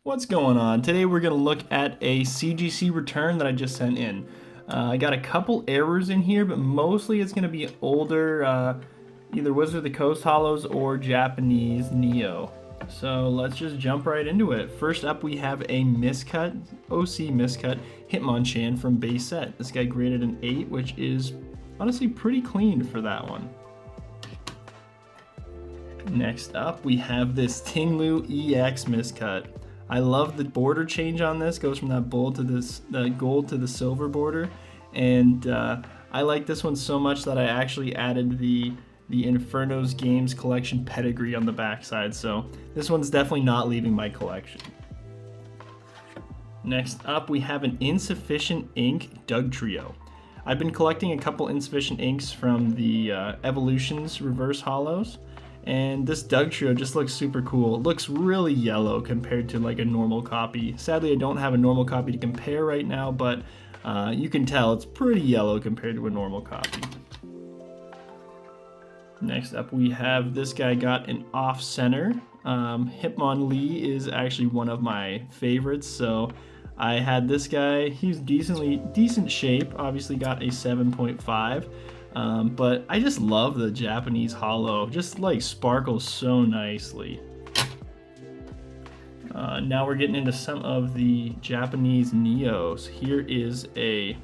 What's going on? Today we're going to look at a CGC return that I just sent in. I got a couple errors in here, but mostly it's going to be older, either Wizard of the Coast Hollows or Japanese Neo. So let's just jump right into it. First up we have a miscut, OC miscut, Hitmonchan from base set. This guy graded an 8, which is honestly pretty clean for that one. Next up we have this Tinglu EX miscut. I love the border change on this. Goes from that gold to the silver border, and I like this one so much that I actually added the Inferno's Games collection pedigree on the backside. So this one's definitely not leaving my collection. Next up, we have an Insufficient Ink Dugtrio. I've been collecting a couple Insufficient Inks from the Evolutions Reverse Hollows. And this Dugtrio just looks super cool. It looks really yellow compared to like a normal copy. Sadly, I don't have a normal copy to compare right now, but you can tell it's pretty yellow compared to a normal copy. Next up, we have this guy got an off-center. Hitmonlee is actually one of my favorites, so I had this guy. He's decent shape. Obviously, got a 7.5. But I just love the Japanese hollow, just like sparkles so nicely. Now we're getting into some of the Japanese Neos. Here is an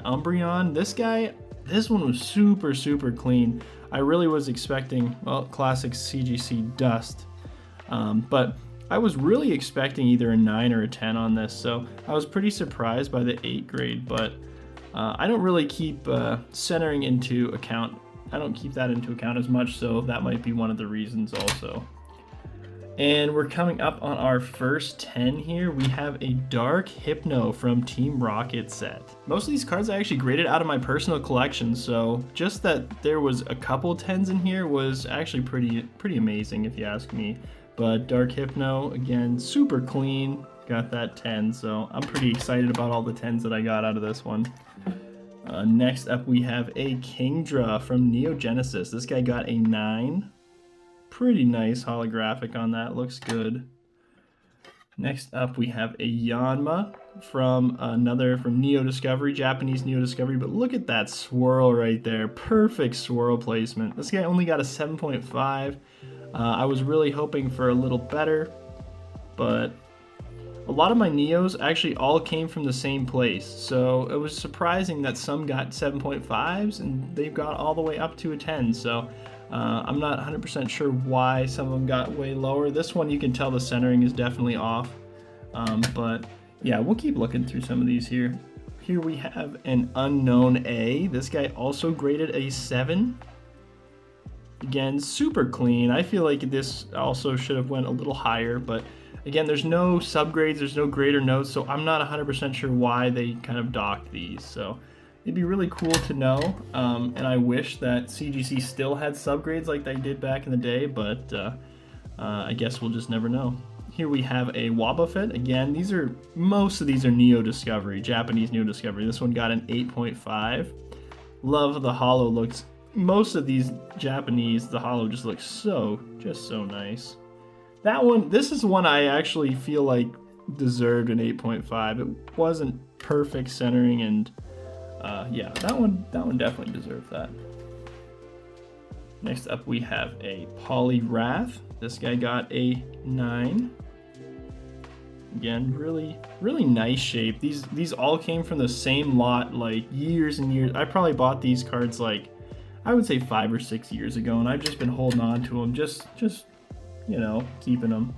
Umbreon. This one was super clean. I really was expecting, well, classic CGC dust, but I was really expecting either a 9 or a 10 on this, so I was pretty surprised by the 8 grade, but I don't really keep centering into account. I don't keep that into account as much, so that might be one of the reasons also. And we're coming up on our first 10 here. We have a Dark Hypno from Team Rocket set. Most of these cards I actually graded out of my personal collection, so just that there was a couple 10s in here was actually pretty amazing if you ask me. But Dark Hypno, again, super clean. Got that 10, so I'm pretty excited about all the 10s that I got out of this one. Next up we have a Kingdra from Neo Genesis. This guy got a 9. Pretty nice holographic on that, looks good. Next up we have a Yanma from Neo Discovery, Japanese Neo Discovery, but look at that swirl right there. Perfect swirl placement. This guy only got a 7.5. I was really hoping for a little better, but a lot of my Neos actually all came from the same place, so it was surprising that some got 7.5s and they've got all the way up to a 10, so I'm not 100% sure why some of them got way lower. This one you can tell the centering is definitely off, but yeah, we'll keep looking through some of these here. Here we have an Unknown A. This guy also graded a 7. Again, super clean. I feel like this also should have went a little higher, but again, there's no subgrades, there's no grader notes, so I'm not 100% sure why they kind of docked these. So it'd be really cool to know, and I wish that CGC still had subgrades like they did back in the day, but I guess we'll just never know. Here we have a Wobbuffet. Again, most of these are Neo Discovery, Japanese Neo Discovery. This one got an 8.5. Love the hollow looks. Most of these Japanese, the hollow just looks so nice. That one, this is one I actually feel like deserved an 8.5. It wasn't perfect centering, and yeah, that one definitely deserved that. Next up we have a Poliwrath. This guy got a 9. Again, really nice shape. These all came from the same lot like years and years. I probably bought these cards like, I would say 5 or 6 years ago, and I've just been holding on to them, just you know, keeping them.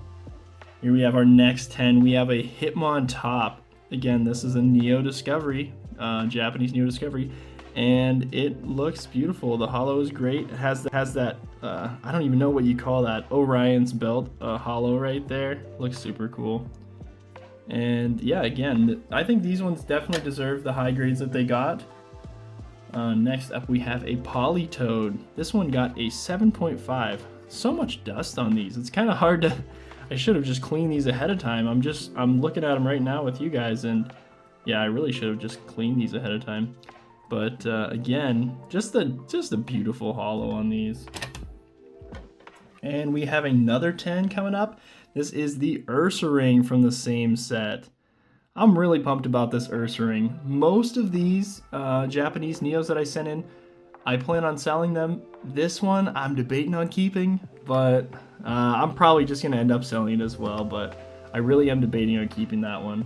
Here we have our next 10. We have a Hitmontop. Again, this is a Neo Discovery, Japanese Neo Discovery, and it looks beautiful. The hollow is great. It has that I don't even know what you call that, Orion's belt hollow right there. Looks super cool. And yeah, again, I think these ones definitely deserve the high grades that they got. Next up we have a Politoed. This one got a 7.5. So much dust on these. It's kind of hard to, I should have just cleaned these ahead of time. I'm looking at them right now with you guys, and yeah, I really should have just cleaned these ahead of time. But again, just a beautiful hollow on these. And we have another 10 coming up. This is the Ursa Ring from the same set. I'm really pumped about this Ursa Ring. Most of these Japanese Neos that I sent in, I plan on selling them. This one I'm debating on keeping, but I'm probably just going to end up selling it as well, but I really am debating on keeping that one.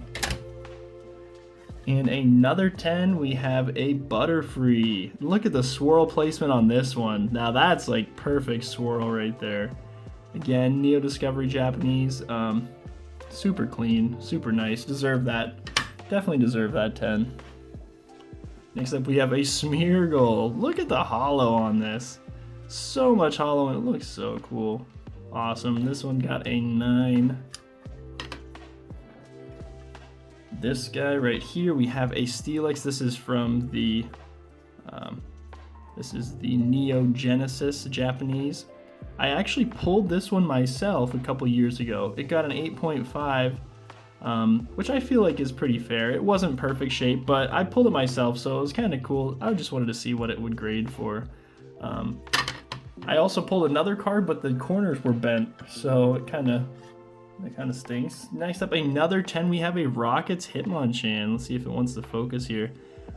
And another 10, we have a Butterfree. Look at the swirl placement on this one. Now that's like perfect swirl right there. Again, Neo Discovery Japanese. Super clean, super nice. Deserve that. Definitely deserve that 10. Next up, we have a Smeargle. Look at the holo on this. So much holo, and it looks so cool. Awesome. This one got a 9. This guy right here, we have a Steelix. This is from the Neo Genesis Japanese. I actually pulled this one myself a couple years ago. It got an 8.5, which I feel like is pretty fair. It wasn't perfect shape, but I pulled it myself, so it was kind of cool. I just wanted to see what it would grade for. I also pulled another card, but the corners were bent, so it kind of stinks. Next up, another 10. We have a Rockets Hitmonchan. Let's see if it wants to focus here.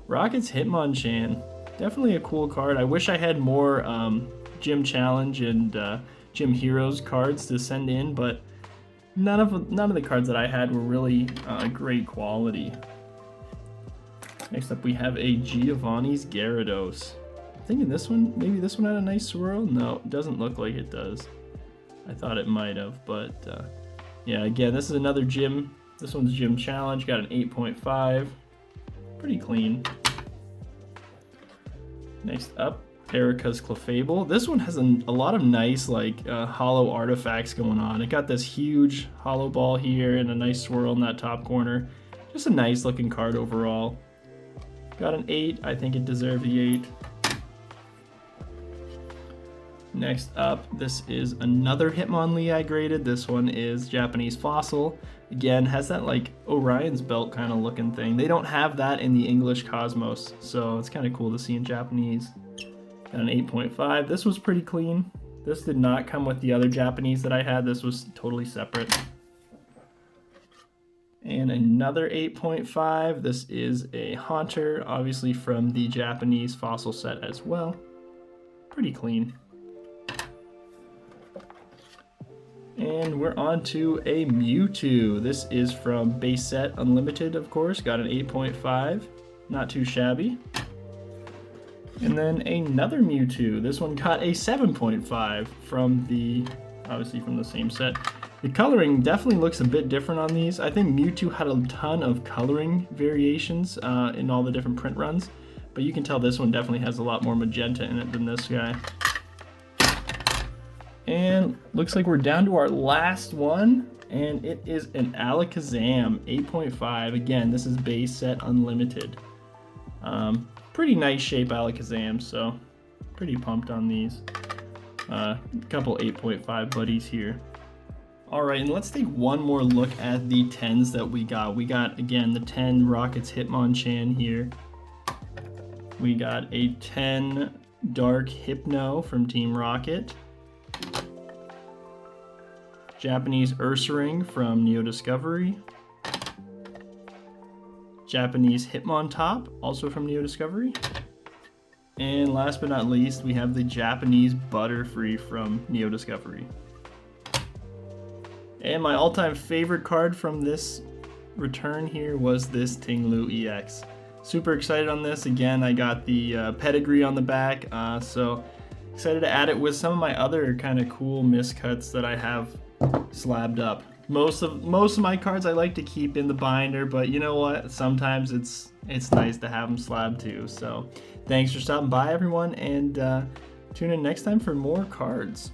Rockets Hitmonchan. Definitely a cool card. I wish I had more Gym Challenge and Gym Heroes cards to send in, but none of the cards that I had were really great quality. Next up, we have a Giovanni's Gyarados. I'm thinking this one, maybe this one had a nice swirl. No, it doesn't look like it does. I thought it might have, but yeah, again, this is another gym. This one's Gym Challenge, got an 8.5. Pretty clean. Next up, Erica's Clefable. This one has a lot of nice like hollow artifacts going on. It got this huge hollow ball here and a nice swirl in that top corner. Just a nice looking card overall. Got an 8. I think it deserved the 8. Next up, this is another Hitmonlee I graded. This one is Japanese Fossil. Again, has that like Orion's belt kind of looking thing. They don't have that in the English Cosmos, so it's kind of cool to see in Japanese. Got an 8.5. This was pretty clean. This did not come with the other Japanese that I had. This was totally separate. And another 8.5. This is a Haunter, obviously from the Japanese Fossil set as well. Pretty clean. And we're on to a Mewtwo. This is from Base Set Unlimited, of course. Got an 8.5. Not too shabby. And then another Mewtwo. This one got a 7.5 from obviously from the same set. The coloring definitely looks a bit different on these. I think Mewtwo had a ton of coloring variations in all the different print runs. But you can tell this one definitely has a lot more magenta in it than this guy. And looks like we're down to our last one, and it is an Alakazam 8.5. Again, this is Base Set Unlimited. Pretty nice shape Alakazam, so pretty pumped on these. Couple 8.5 buddies here. Alright, and let's take one more look at the 10s that we got. We got, again, the 10 Rockets Hitmonchan here. We got a 10 Dark Hypno from Team Rocket. Japanese Ursa Ring from Neo Discovery. Japanese Hitmontop, also from Neo Discovery. And last but not least, we have the Japanese Butterfree from Neo Discovery. And my all-time favorite card from this return here was this Tinglu EX. Super excited on this. Again, I got the pedigree on the back, so excited to add it with some of my other kind of cool miscuts that I have slabbed up. Most of my cards I like to keep in the binder, but you know what? Sometimes it's nice to have them slabbed too. So thanks for stopping by, everyone, and tune in next time for more cards.